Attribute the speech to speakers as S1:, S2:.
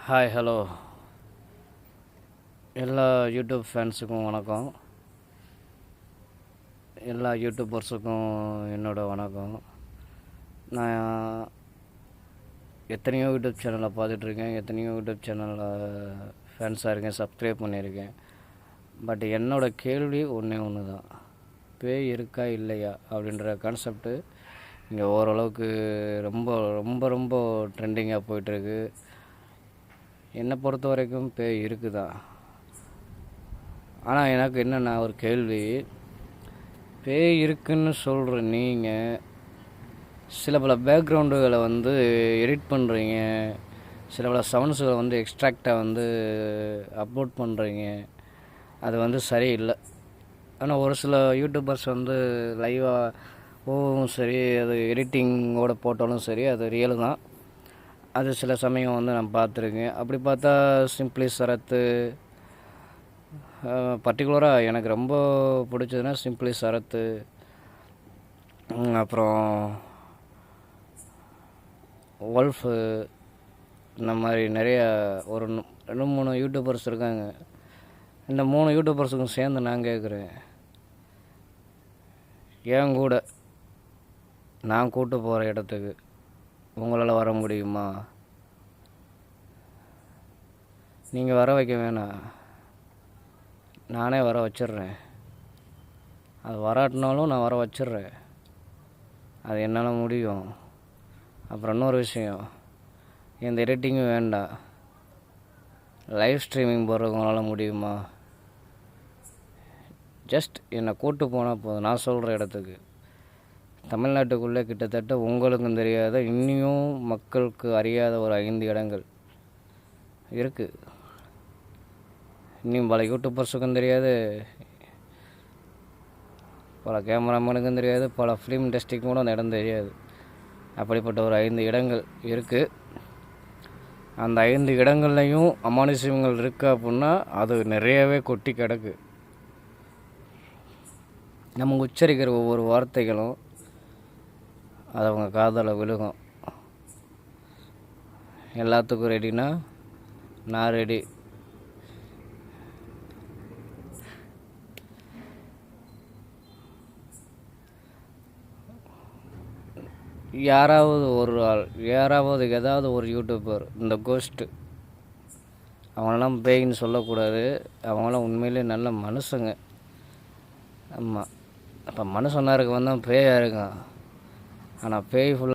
S1: Hi hello எல்லா YouTube ஃபேன்ஸுக்கும் வணக்கம். எல்லா யூடியூபர்ஸுக்கும் என்னோடய வணக்கம். நான் எத்தனையோ யூடியூப் சேனலில் பார்த்துட்ருக்கேன், எத்தனையோ யூடியூப் சேனலில் ஃபேன்ஸாக இருக்கேன், சப்ஸ்கிரைப் பண்ணியிருக்கேன். பட் என்னோடய கேள்வி ஒன்று தான், பேய் இருக்கா இல்லையா அப்படின்ற கான்செப்ட்டு இங்கே ஓரளவுக்கு ரொம்ப ரொம்ப ரொம்ப ட்ரெண்டிங்காக போயிட்டுருக்கு. என்னை பொறுத்த வரைக்கும் பேய் இருக்குதா. ஆனால் எனக்கு என்னென்னா ஒரு கேள்வி, பேய் இருக்குன்னு சொல்கிற நீங்கள் சில பல பேக்ரவுண்டுகளை எடிட் பண்ணுறீங்க, சில பல சவுண்ட்ஸுகளை எக்ஸ்ட்ராக்டாக அப்லோட் பண்ணுறீங்க. அது சரியில்லை. ஆனால் ஒரு சில யூடியூபர்ஸ் லைவாக போகவும் சரி, அது எடிட்டிங்கோடு போட்டாலும் சரி, அது ரியல் தான். அது சில சமயம் நான் பார்த்துருக்கேன். அப்படி பார்த்தா சிம்பிளி சரத்து, பர்டிகுலராக எனக்கு ரொம்ப பிடிச்சதுன்னா சிம்பிளி சரத்து, அப்புறம் வல்ஃபு, இந்த மாதிரி நிறையா ஒரு 2-3 யூடியூபர்ஸ் இருக்காங்க. இந்த 3 யூடியூபர்ஸுக்கும் சேர்ந்து நான் கேட்குறேன், என் கூட நான் கூட்டு போகிற இடத்துக்கு உங்களால் வர முடியுமா? நீங்கள் வர வைக்க வேணாம், நானே வர வச்சிட்றேன். அது வராட்டினாலும் நான் வர வச்சிட்றேன், அது என்னால் முடியும். அப்புறம் இன்னொரு விஷயம், எந்த எடிட்டிங்கும் வேண்டாம், லைவ் ஸ்ட்ரீமிங் போடுறது உங்களால் முடியுமா? ஜஸ்ட் என்னை கூட்டு போனால் போதும். நான் சொல்கிற இடத்துக்கு தமிழ்நாட்டுக்குள்ளே கிட்டத்தட்ட உங்களுக்கும் தெரியாத, இன்னியும் மக்களுக்கு அறியாத ஒரு 5 இடங்கள் இருக்குது. இன்னும் பல யூடியூபர்ஸுக்கும் தெரியாது, பல கேமராமேனுக்கும் தெரியாது, பல ஃபிலிம் இண்டஸ்ட்ரிக்கும் கூட அந்த இடம் தெரியாது. அப்படிப்பட்ட ஒரு 5 இடங்கள் இருக்குது. அந்த 5 இடங்கள்லையும் அமானுஷ்யங்கள் இருக்குது அப்படின்னா அது நிறையவே கொட்டி கிடக்கு. நம்ம உச்சரிக்கிற ஒவ்வொரு வார்த்தைகளும் அது அவங்க காதில் விழுகும். எல்லாத்துக்கும் ரெடினா நான் ரெடி. யாராவது ஒரு ஆள், ஏதாவது ஒரு யூடியூபர், இந்த கோஸ்ட்டு, அவங்களெல்லாம் பேயின்னு சொல்லக்கூடாது. அவங்களாம் உண்மையிலே நல்ல மனுஷங்க. ஆமாம், அப்போ மனுஷனாக இருக்க பேயாக இருக்கான். ஆனால் பேய் ஃபுல்லாக